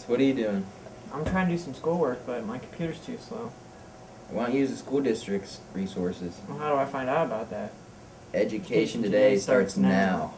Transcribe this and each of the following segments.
So what are you doing? I'm trying to do some schoolwork, but my computer's too slow. Why don't you use the school district's resources? Well, how do I find out about that? Education Today starts now.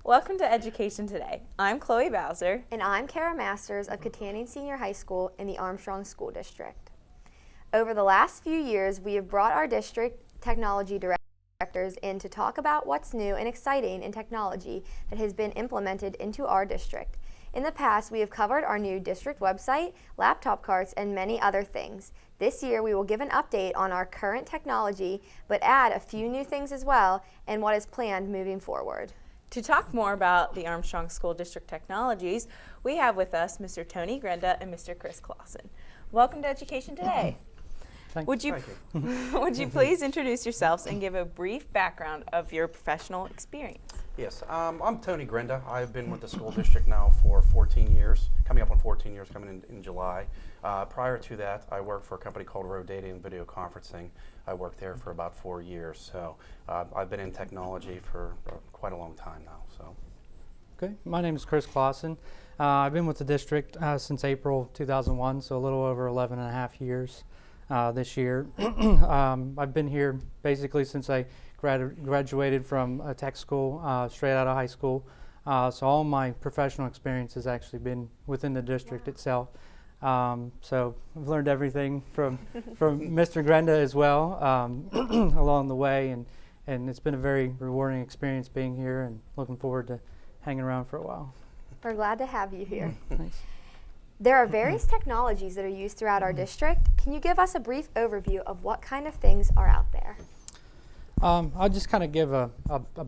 Welcome to Education Today. I'm Chloe Bowser. And I'm Kara Masters of Katanning Senior High School in the Armstrong School District. Over the last few years, we have brought our district technology directors in to talk about what's new and exciting in technology that has been implemented into our district. In the past, we have covered our new district website, laptop carts, and many other things. This year, we will give an update on our current technology, but add a few new things as well and what is planned moving forward. To talk more about the Armstrong School District technologies, we have with us Mr. Tony Grenda and Mr. Chris Clausen. Welcome to Education Today. Would you please introduce yourselves and give a brief background of your professional experience? Yes, I'm Tony Grenda. I've been with the school district now for 14 years, coming up on 14 years, coming in July. Prior to that, I worked for a company called Road Data and Video Conferencing. I worked there for about 4 years, so I've been in technology for quite a long time now. So, okay, my name is Chris Clausen. I've been with the district since April 2001, so a little over 11 and a half years this year. I've been here basically since I graduated from a tech school, straight out of high school. So all my professional experience has actually been within the district itself. So I've learned everything from Mr. Grenda as well along the way, and it's been a very rewarding experience being here, and looking forward to hanging around for a while. We're glad to have you here. Thanks. There are various technologies that are used throughout our district. Can you give us a brief overview of what kind of things are out there? I'll just kind of give a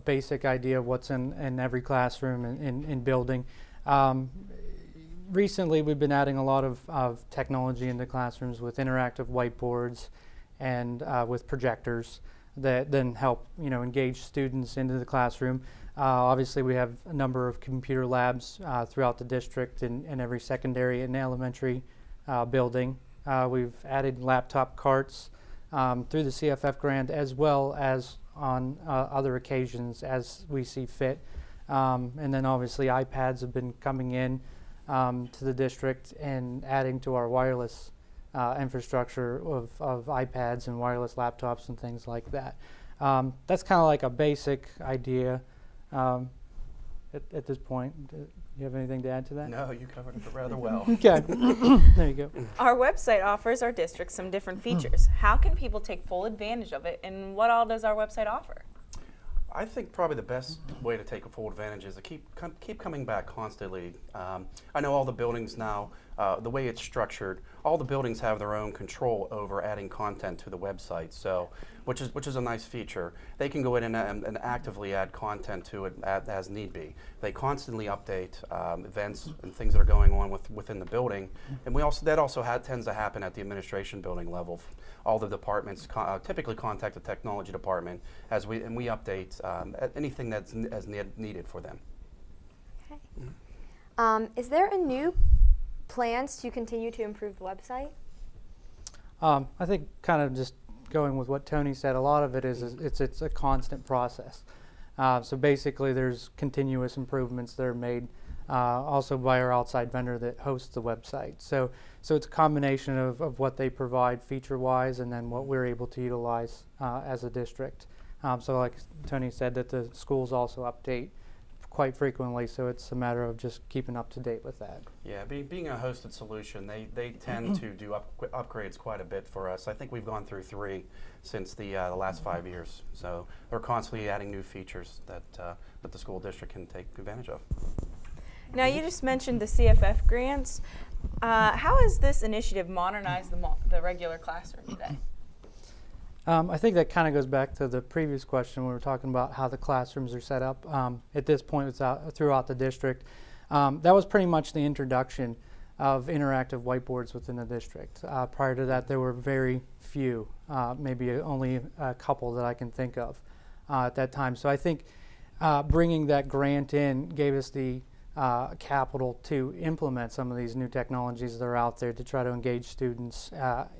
basic idea of what's in every classroom in building. Recently, we've been adding a lot of technology into classrooms with interactive whiteboards and with projectors that then help engage students into the classroom. Obviously, we have a number of computer labs throughout the district in every secondary and elementary building. We've added laptop carts through the CFF grant, as well as on other occasions as we see fit. And then obviously iPads have been coming in to the district and adding to our wireless infrastructure of iPads and wireless laptops and things like that. That's kind of like a basic idea at this point. Do you have anything to add to that? no, you covered it rather well. Okay, there you go. Our website offers our district some different features. How can people take full advantage of it, and what all does our website offer? I think probably the best way to take a full advantage is to keep coming back constantly. I know all the buildings now, the way it's structured, all the buildings have their own control over adding content to the website. So, which is a nice feature. They can go in and actively add content to it as need be. They constantly update events and things that are going on within the building, and that also tends to happen at the administration building level. All the departments typically contact the technology department and we update anything that's needed for them. Okay. Is there a new plans to continue to improve the website? I think kind of just going with what Tony said, a lot of it is it's a constant process. So basically there's continuous improvements that are made also by our outside vendor that hosts the website. So it's a combination of what they provide feature-wise and then what we're able to utilize as a district. So like Tony said, that the schools also update quite frequently, so it's a matter of just keeping up to date with that. Yeah, being a hosted solution, they tend to do upgrades quite a bit for us. I think we've gone through 3 since the last 5 years. So they're constantly adding new features that the school district can take advantage of. Now, you just mentioned the CFF grants. How has this initiative modernized the regular classroom today? I think that kind of goes back to the previous question. We were talking about how the classrooms are set up. At this point, throughout the district, That was pretty much the introduction of interactive whiteboards within the district. Prior to that, there were very few, maybe only a couple that I can think of at that time. So I think bringing that grant in gave us the capital to implement some of these new technologies that are out there to try to engage students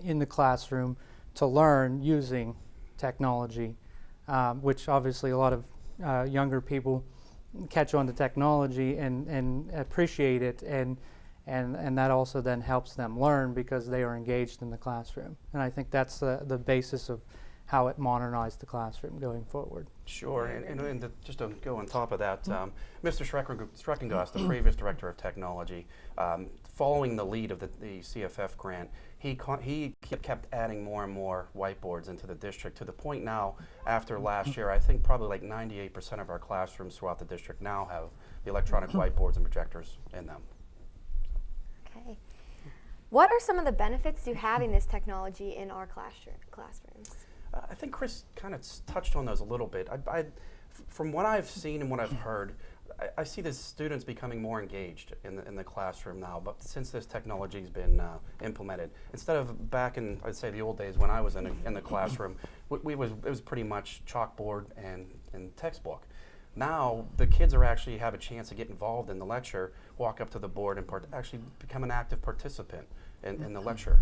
in the classroom to learn using technology, which obviously a lot of younger people catch on to technology and appreciate it, and that also then helps them learn because they are engaged in the classroom. And I think that's the basis of how it modernized the classroom going forward. Sure, and just to go on top of that, Mr. Schreckengast, the previous director of technology, following the lead of the CFF grant, he kept adding more and more whiteboards into the district, to the point now, after last year, I think probably like 98% of our classrooms throughout the district now have the electronic whiteboards and projectors in them. Okay. What are some of the benefits to having this technology in our classrooms? I think Chris kind of touched on those a little bit. From what I've seen and what I've heard, I see the students becoming more engaged in the classroom now. But since this technology has been implemented, instead of back in, I'd say, the old days when I was in the classroom, it was pretty much chalkboard and textbook. Now the kids actually have a chance to get involved in the lecture, walk up to the board, and actually become an active participant in the lecture.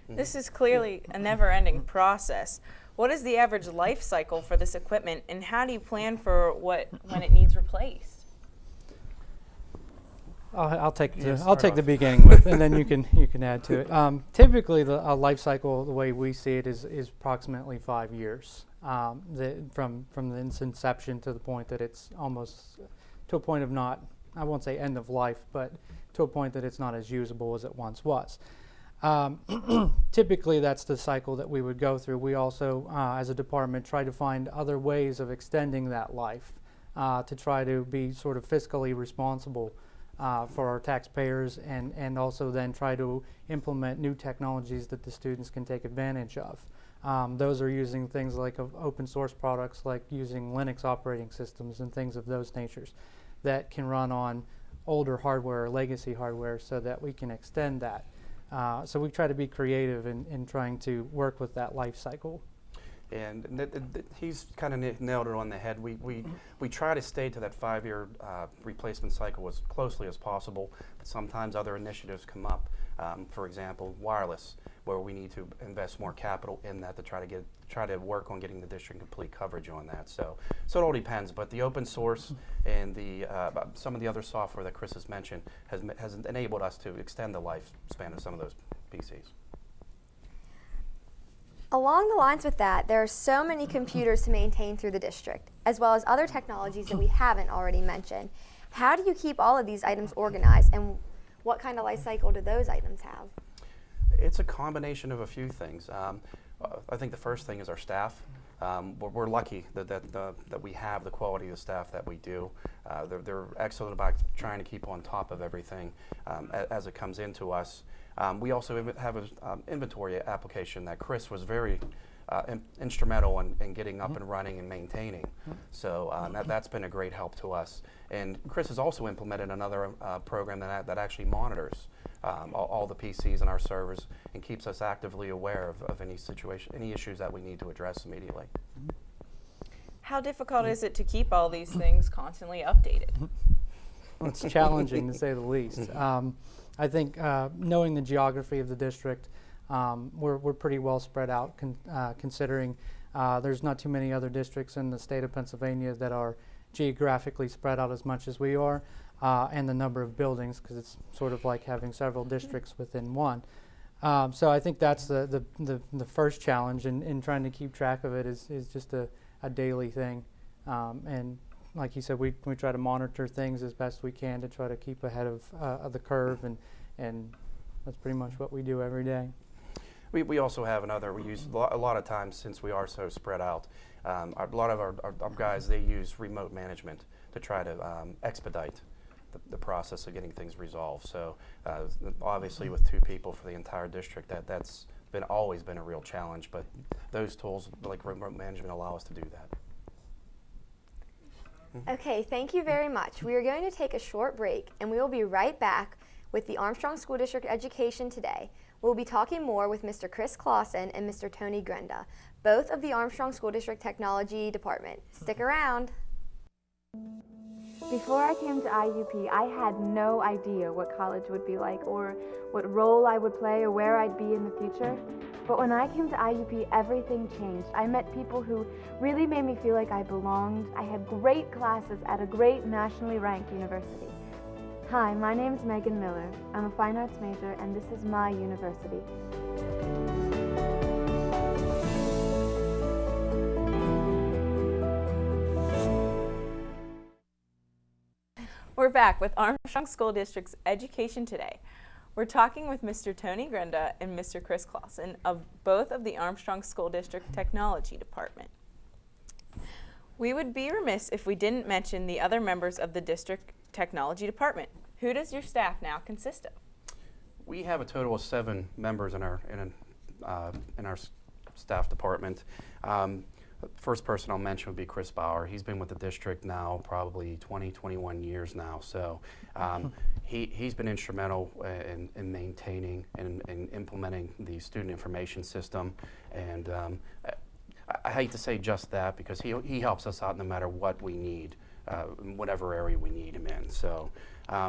This is clearly a never-ending process. What is the average life cycle for this equipment, and how do you plan for when it needs replaced? I'll take the beginning with, and then you can add to it. Typically, the life cycle, the way we see it, is approximately 5 years, from the inception to the point that it's almost to a point of not, I won't say end of life, but to a point that it's not as usable as it once was. Typically, that's the cycle that we would go through. We also, as a department, try to find other ways of extending that life to try to be sort of fiscally responsible for our taxpayers, and also then try to implement new technologies that the students can take advantage of. Those are using things like open source products, like using Linux operating systems and things of those natures that can run on older hardware or legacy hardware, so that we can extend that. So we try to be creative in trying to work with that life cycle. And he's kind of nailed it on the head. We try to stay to that 5-year replacement cycle as closely as possible, but sometimes other initiatives come up. For example, wireless, where we need to invest more capital in that to try to work on getting the district complete coverage on that. So it all depends. But the open source and some of the other software that Chris has mentioned has enabled us to extend the lifespan of some of those PCs. Along the lines with that, there are so many computers to maintain through the district, as well as other technologies that we haven't already mentioned. How do you keep all of these items organized, and what kind of life cycle do those items have? It's a combination of a few things. I think the first thing is our staff. We're lucky that we have the quality of the staff that we do. They're excellent about trying to keep on top of everything as it comes into us. We also have an inventory application that Chris was very instrumental in getting up and running and maintaining. So that's been a great help to us. And Chris has also implemented another program that actually monitors all the PCs and our servers and keeps us actively aware of any issues that we need to address immediately. How difficult is it to keep all these things constantly updated? Well, it's challenging to say the least. I think knowing the geography of the district, we're pretty well spread out, considering there's not too many other districts in the state of Pennsylvania that are geographically spread out as much as we are, and the number of buildings, because it's sort of like having several districts within one. So I think that's the first challenge in trying to keep track of it is just a daily thing. And like you said, we try to monitor things as best we can to try to keep ahead of the curve, and that's pretty much what we do every day. We also have we use a lot of times, since we are so spread out, a lot of our guys, they use remote management to try to expedite the process of getting things resolved. So obviously with 2 people for the entire district, that's always been a real challenge, but those tools like remote management allow us to do that. Okay, thank you very much. We are going to take a short break, and we will be right back with the Armstrong School District Education Today. We'll be talking more with Mr. Chris Clausen and Mr. Tony Grenda, both of the Armstrong School District Technology Department. Stick around. Before I came to IUP, I had no idea what college would be like or what role I would play or where I'd be in the future. But when I came to IUP, everything changed. I met people who really made me feel like I belonged. I had great classes at a great nationally ranked university. Hi, my name is Megan Miller. I'm a fine arts major, and this is my university. We're back with Armstrong School District's Education Today. We're talking with Mr. Tony Grenda and Mr. Chris Clausen of both of the Armstrong School District Technology Department. We would be remiss if we didn't mention the other members of the District Technology Department. Who does your staff now consist of? We have a total of 7 members in our staff department. The first person I'll mention would be Chris Bauer. He's been with the district now probably 21 years now. So he's been instrumental in maintaining and implementing the student information system. And I hate to say just that because he helps us out no matter what we need, whatever area we need him in. So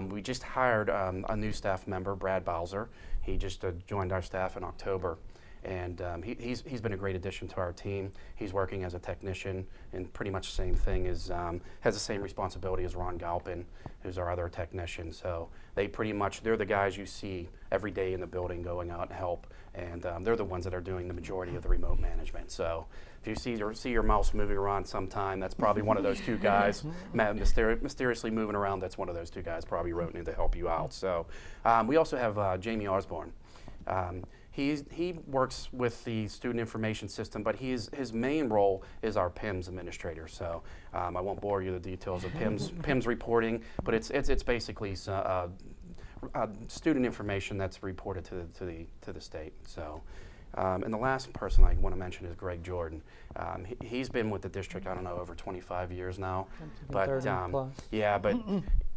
we just hired a new staff member, Brad Bowser. He just joined our staff in October. And he's been a great addition to our team. He's working as a technician and pretty much the same thing as, has the same responsibility as Ron Galpin, who's our other technician. So they're the guys you see every day in the building going out and help. And they're the ones that are doing the majority of the remote management. So if you see your mouse moving around sometime, that's probably one of those 2 guys mysteriously moving around. That's one of those 2 guys probably wrote in to help you out. So we also have Jamie Osborne. He works with the student information system, but his main role is our PIMS administrator. So I won't bore you with the details of PIMS reporting, but it's basically student information that's reported to the state. So. And the last person I want to mention is Greg Jordan. He's been with the district, I don't know, over 25 years now. But yeah, but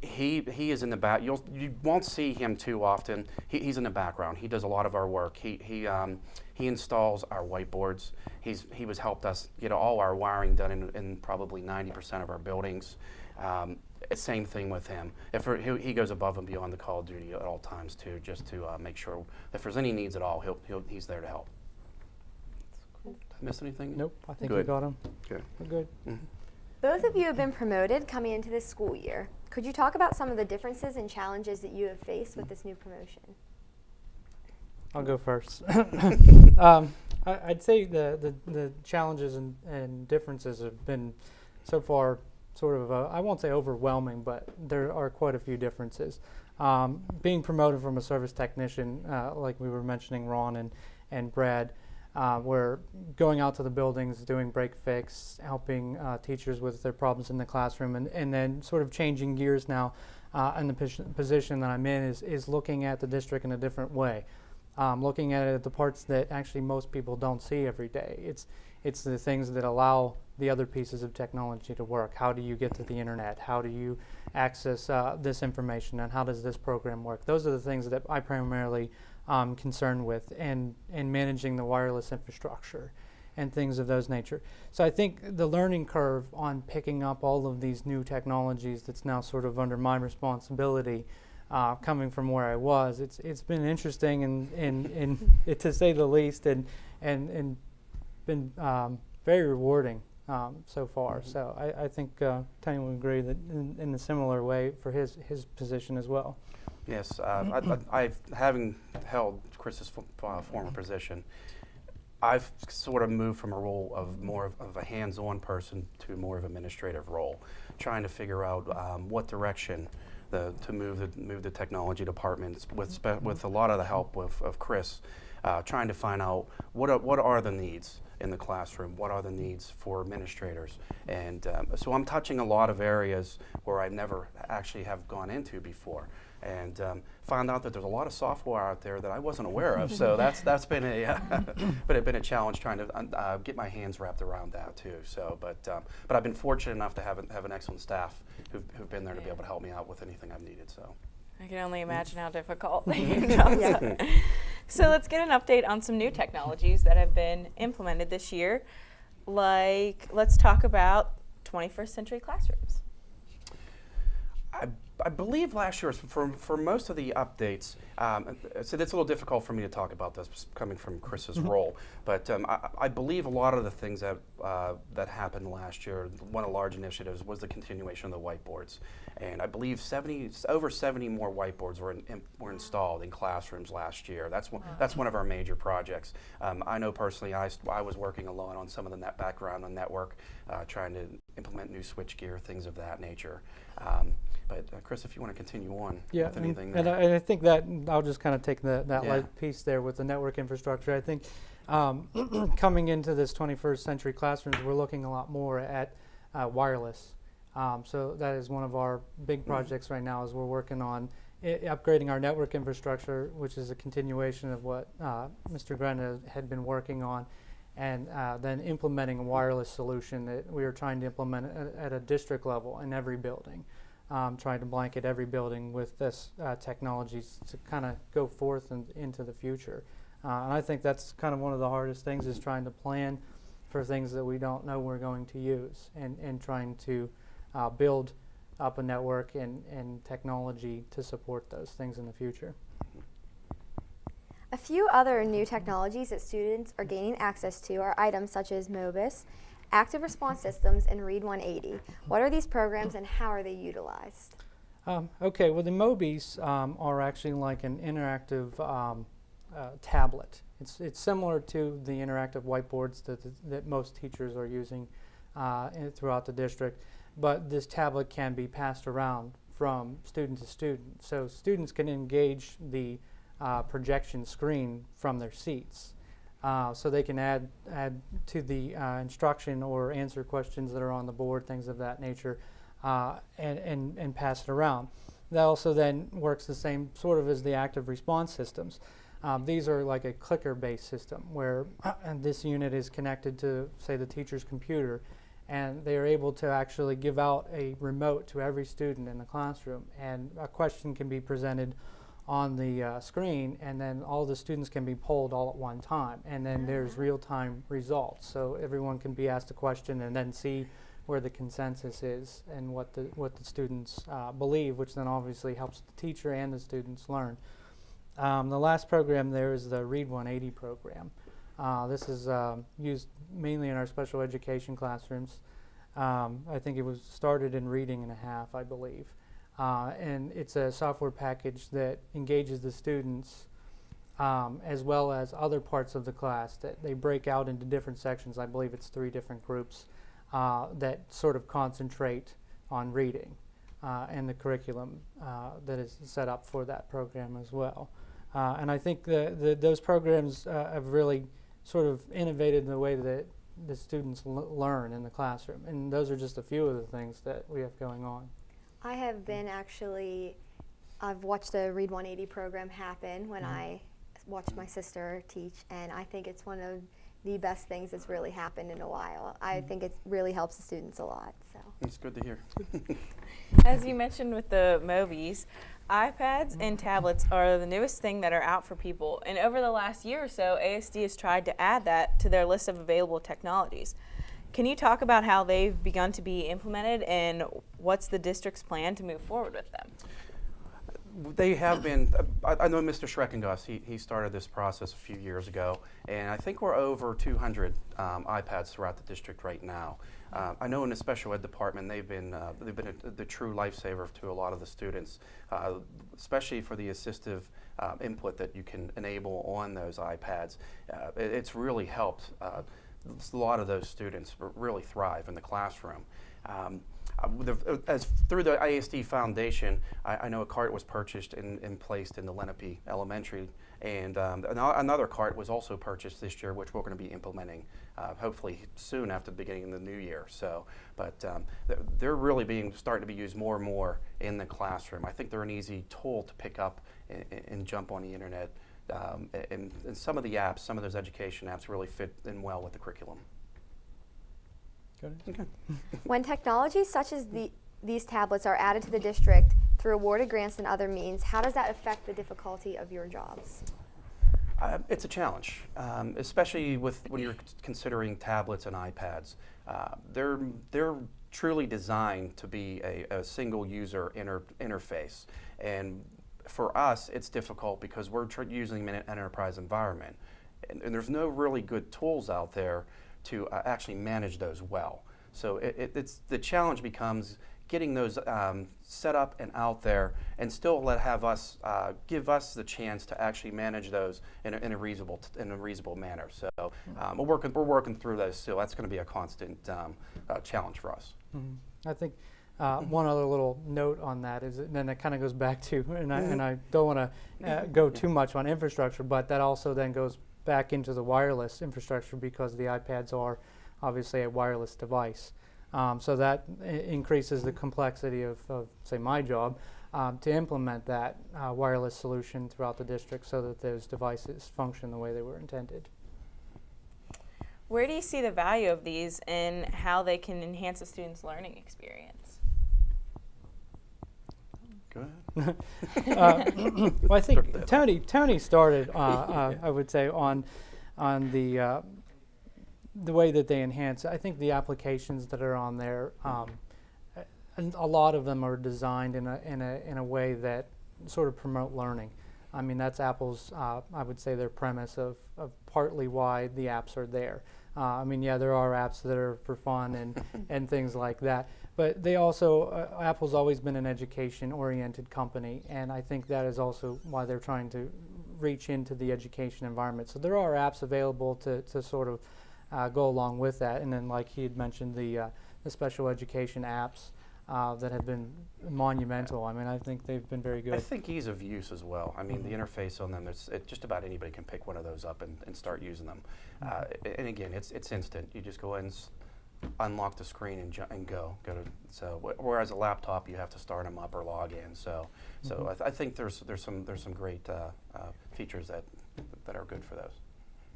he is in the back. You won't see him too often. He's in the background. He does a lot of our work. He installs our whiteboards. He was helped us get all our wiring done in probably 90% of our buildings. Same thing with him. He goes above and beyond the call of duty at all times too, just to make sure if there's any needs at all, he's there to help. Did I miss anything? Nope, I think Good. you got him. Good. We're good. Mm-hmm. Both of you have been promoted coming into this school year. Could you talk about some of the differences and challenges that you have faced with this new promotion? I'll go first. I'd say the challenges and differences have been so far sort of, I won't say overwhelming, but there are quite a few differences. Being promoted from a service technician, like we were mentioning Ron and Brad, we're going out to the buildings, doing break fix, helping teachers with their problems in the classroom, and then sort of changing gears now in the position that I'm in is looking at the district in a different way. Looking at it, the parts that actually most people don't see every day. It's the things that allow the other pieces of technology to work. How do you get to the internet? How do you access this information? And how does this program work? Those are the things that I primarily concerned with, and managing the wireless infrastructure and things of those nature. So I think the learning curve on picking up all of these new technologies that's now sort of under my responsibility, coming from where I was, it's been interesting and to say the least, and been very rewarding so far. Mm-hmm. So I think Tony would agree that in a similar way for his position as well. Yes, I've having held Chris's former position, I've sort of moved from a role of more of a hands-on person to more of an administrative role, trying to figure out what direction to move the technology departments with a lot of the help of Chris, trying to find out what are the needs. in the classroom? What are the needs for administrators? And so I'm touching a lot of areas where I never actually have gone into before. And found out that there's a lot of software out there that I wasn't aware of. So that's been a challenge trying to get my hands wrapped around that too. So, but I've been fortunate enough to have an excellent staff who've been there to be able to help me out with anything I've needed. So I can only imagine how difficult your jobs are. So let's get an update on some new technologies that have been implemented this year. Like, let's talk about 21st century classrooms. I believe last year, for most of the updates, so it's a little difficult for me to talk about this coming from Chris's role, but I believe a lot of the things that happened last year, one of the large initiatives was the continuation of the whiteboards. And I believe over 70 more whiteboards were installed in classrooms last year. That's one of our major projects. I know personally I was working alone on some of the background on network, trying to implement new switchgear, things of that nature. But Chris, if you want to continue on with anything there. And I think that I'll just kind of take that Yeah. light piece there with the network infrastructure. I think coming into this 21st century classrooms, we're looking a lot more at wireless. So that is one of our big projects right now, is we're working on upgrading our network infrastructure, which is a continuation of what Mr. Grena had been working on, and then implementing a wireless solution that we are trying to implement at a district level in every building. Trying to blanket every building with this technology to kind of go forth and into the future. And I think that's kind of one of the hardest things, is trying to plan for things that we don't know we're going to use, and trying to build up a network and technology to support those things in the future. A few other new technologies that students are gaining access to are items such as MOBIS, Active Response Systems, and Read 180. What are these programs and how are they utilized? Okay, well the MOBIs are actually like an interactive tablet. It's similar to the interactive whiteboards that most teachers are using throughout the district, but this tablet can be passed around from student to student. So students can engage the projection screen from their seats. So they can add to the instruction or answer questions that are on the board, things of that nature, and pass it around. That also then works the same sort of as the active response systems. These are like a clicker-based system where this unit is connected to, say, the teacher's computer, and they are able to actually give out a remote to every student in the classroom, and a question can be presented on the screen, and then all the students can be polled all at one time, and then there's real-time results. So everyone can be asked a question and then see where the consensus is and what the students believe, which then obviously helps the teacher and the students learn. The last program there is the Read 180 program. This is used mainly in our special education classrooms. I think it was started in reading and a half, I believe. And it's a software package that engages the students as well as other parts of the class. That they break out into different sections. I believe it's 3 different groups that sort of concentrate on reading and the curriculum that is set up for that program as well. And I think those programs have really sort of innovated the way that the students learn in the classroom. And those are just a few of the things that we have going on. I have been I've watched the Read 180 program happen when I watched my sister teach, and I think it's one of the best things that's really happened in a while. I think it really helps the students a lot. So It's good to hear. As you mentioned with the MOBIs, iPads and tablets are the newest thing that are out for people. And over the last year or so, ASD has tried to add that to their list of available technologies. Can you talk about how they've begun to be implemented and what's the district's plan to move forward with them? They have been. I know Mr. Schreckengoss, he started this process a few years ago, and I think we're over 200 iPads throughout the district right now. I know in the special ed department they've been the true lifesaver to a lot of the students, especially for the assistive input that you can enable on those iPads. It's really helped a lot of those students really thrive in the classroom. As through the ISD Foundation, I know a cart was purchased and placed in the Lenape Elementary, and another cart was also purchased this year, which we're going to be implementing hopefully soon after the beginning of the new year. So, but they're really starting to be used more and more in the classroom. I think they're an easy tool to pick up and jump on the internet, and some of the apps, some of those education apps really fit in well with the curriculum. Okay. When technologies such as these tablets are added to the district through awarded grants and other means, how does that affect the difficulty of your jobs? It's a challenge, especially when you're considering tablets and iPads. They're truly designed to be a single user interface, and for us it's difficult because we're using them in an enterprise environment, and there's no really good tools out there to actually manage those well. So it's the challenge becomes getting those set up and out there, and still give us the chance to actually manage those in a reasonable manner. So we're working through those. So that's going to be a constant challenge for us. I think one other little note on that is, and then it kind of goes back to, and I don't want to go too much on infrastructure, but that also then goes back into the wireless infrastructure, because the iPads are obviously a wireless device. So that increases the complexity of say, my job, to implement that wireless solution throughout the district so that those devices function the way they were intended. Where do you see the value of these and how they can enhance a student's learning experience? Go ahead. Well, I think Tony started, I would say, on the way that they enhance. I think the applications that are on there, and a lot of them are designed in a way that sort of promote learning. I mean, that's Apple's, I would say, their premise of partly why the apps are there. I mean, yeah, there are apps that are for fun and things like that, but they also, Apple's always been an education-oriented company, and I think that is also why they're trying to reach into the education environment. So there are apps available to sort of go along with that, and then, like he had mentioned, the special education apps that have been monumental. I mean, I think they've been very good. I think ease of use as well. I mean, the interface on them, just about anybody can pick one of those up and start using them. And again, it's instant. You just go in, unlock the screen and go to. So whereas a laptop, you have to start them up or log in. So I think there's some great features that are good for those.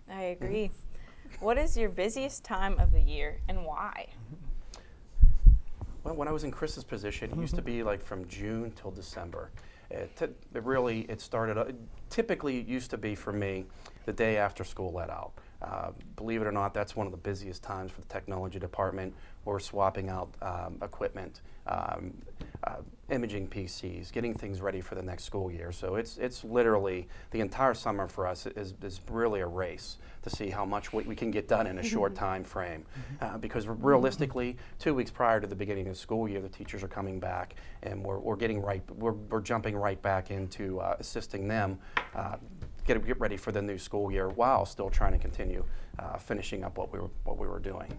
I agree. What is your busiest time of the year and why? Well, when I was in Chris's position, it used to be like from June till December. It started, typically it used to be for me the day after school let out. Believe it or not, that's one of the busiest times for the technology department. We're swapping out equipment, imaging PCs, getting things ready for the next school year. So it's literally, the entire summer for us is really a race to see how much we can get done in a short time frame. Because realistically, 2 weeks prior to the beginning of the school year, the teachers are coming back, and we're jumping right back into assisting them get ready for the new school year while still trying to continue finishing up what we were doing.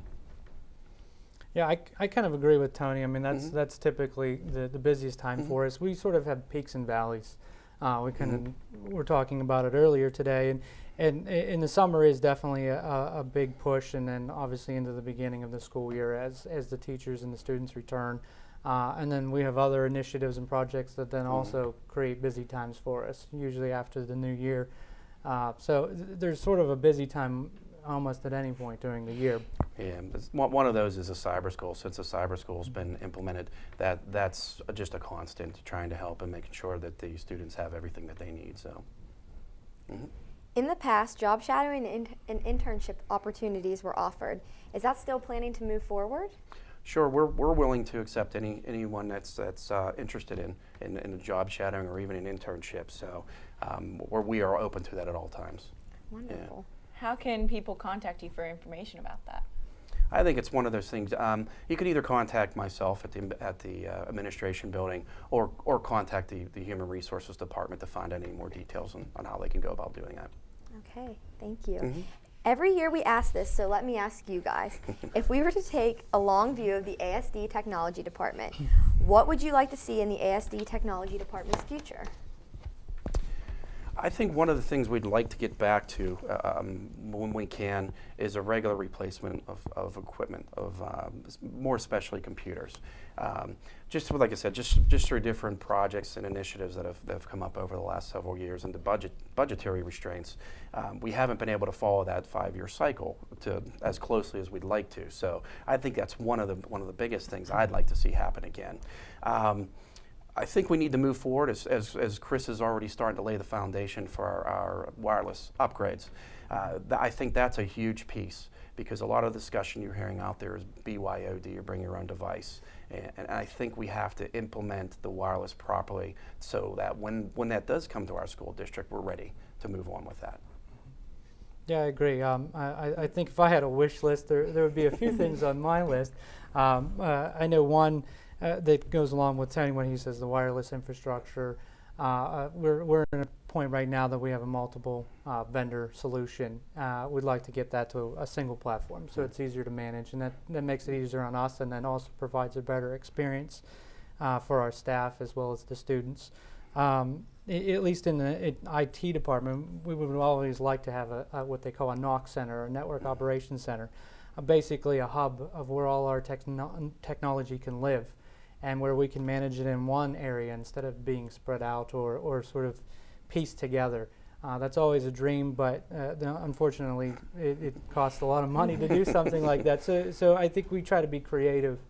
Yeah, I kind of agree with Tony. I mean, that's typically the busiest time for us. We sort of have peaks and valleys. We're talking about it earlier today, and in the summer is definitely a big push, and then obviously into the beginning of the school year as the teachers and the students return. And then we have other initiatives and projects that then also create busy times for us, usually after the new year. So there's sort of a busy time almost at any point during the year. Yeah, one of those is a cyber school. Since the cyber school's been implemented, that's just a constant, trying to help and making sure that the students have everything that they need. So. In the past, job shadowing and internship opportunities were offered. Is that still planning to move forward? Sure, we're willing to accept anyone that's interested in a job shadowing or even an internship. So we are open to that at all times. Wonderful. Yeah. How can people contact you for information about that? I think it's one of those things. You could either contact myself at the administration building, or contact the Human Resources Department to find out any more details on how they can go about doing that. Okay, thank you. Every year we ask this, so let me ask you guys. If we were to take a long view of the ASD Technology Department, what would you like to see in the ASD Technology Department's future? I think one of the things we'd like to get back to when we can is a regular replacement of equipment, of more especially computers. Just like I said, just through different projects and initiatives that have come up over the last several years and the budgetary restraints, we haven't been able to follow that 5-year cycle as closely as we'd like to. So I think that's one of the biggest things I'd like to see happen again. I think we need to move forward as Chris is already starting to lay the foundation for our wireless upgrades. I think that's a huge piece because a lot of the discussion you're hearing out there is BYOD, or bring your own device. And I think we have to implement the wireless properly so that when that does come to our school district, we're ready to move on with that. Yeah, I agree. I think if I had a wish list, there would be a few things on my list. I know one that goes along with Tony when he says the wireless infrastructure. We're in a point right now that we have a multiple vendor solution. We'd like to get that to a single platform so it's easier to manage, and that makes it easier on us, and then also provides a better experience for our staff as well as the students. At least in the IT department, we would always like to have a what they call a NOC center, a Network Operations Center, basically a hub of where all our technology can live, and where we can manage it in one area instead of being spread out or sort of pieced together. That's always a dream, but unfortunately it costs a lot of money to do something like that. So I think we try to be creative,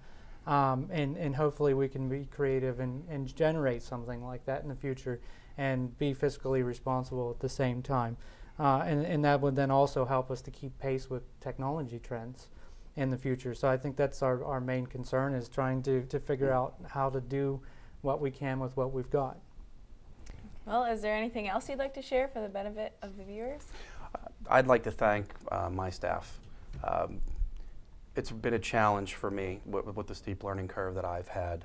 and hopefully we can be creative and generate something like that in the future and be fiscally responsible at the same time. And that would then also help us to keep pace with technology trends in the future. So I think that's our main concern, is trying to figure out how to do what we can with what we've got. Well, is there anything else you'd like to share for the benefit of the viewers? I'd like to thank my staff. It's been a challenge for me with the steep learning curve that I've had.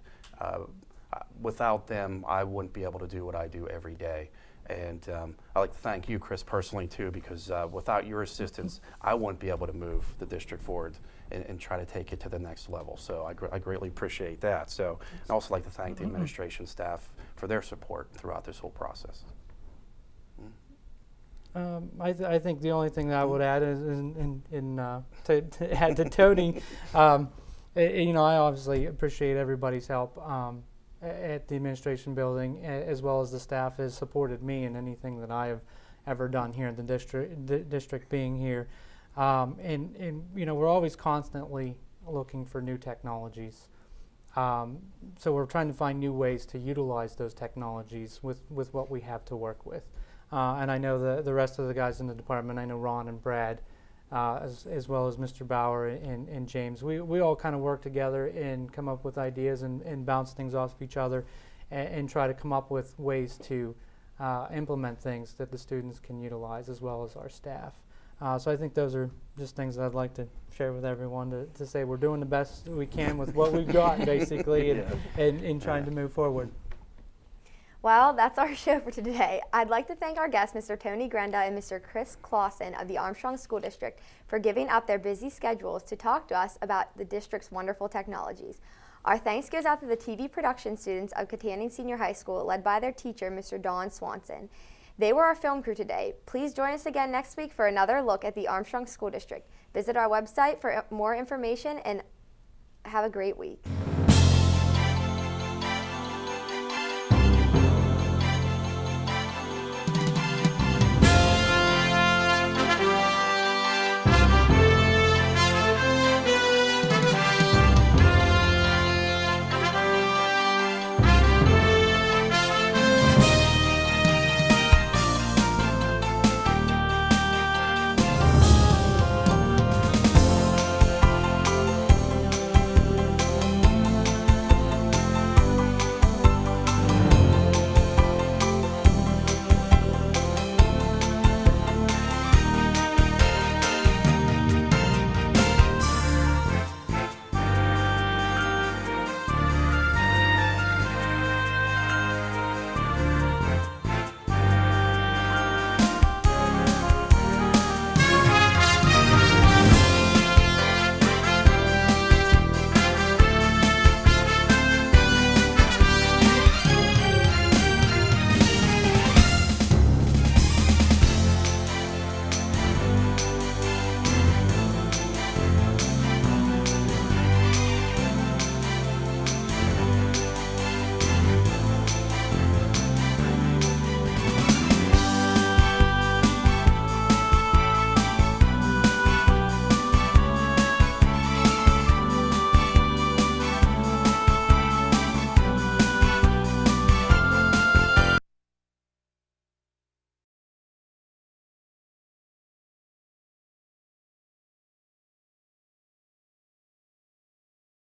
Without them, I wouldn't be able to do what I do every day. And I'd like to thank you, Chris, personally, too, because without your assistance, I wouldn't be able to move the district forward and try to take it to the next level. So I greatly appreciate that. So I'd also like to thank the administration staff for their support throughout this whole process. I think the only thing that I would add is to add to Tony, you know, I obviously appreciate everybody's help at the administration building, as well as the staff has supported me in anything that I have ever done here in the district being here. And you know, we're always constantly looking for new technologies. So we're trying to find new ways to utilize those technologies with what we have to work with. And I know the rest of the guys in the department, I know Ron and Brad, as well as Mr. Bauer and James, we all kind of work together and come up with ideas and bounce things off of each other and try to come up with ways to implement things that the students can utilize, as well as our staff. So I think those are just things that I'd like to share with everyone, to say we're doing the best we can with what we've got, basically, and trying to move forward. Well, that's our show for today. I'd like to thank our guests, Mr. Tony Grenda and Mr. Chris Clausen of the Armstrong School District, for giving up their busy schedules to talk to us about the district's wonderful technologies. Our thanks goes out to the TV production students of Katanning Senior High School, led by their teacher, Mr. Don Swanson. They were our film crew today. Please join us again next week for another look at the Armstrong School District. Visit our website for more information, and have a great week.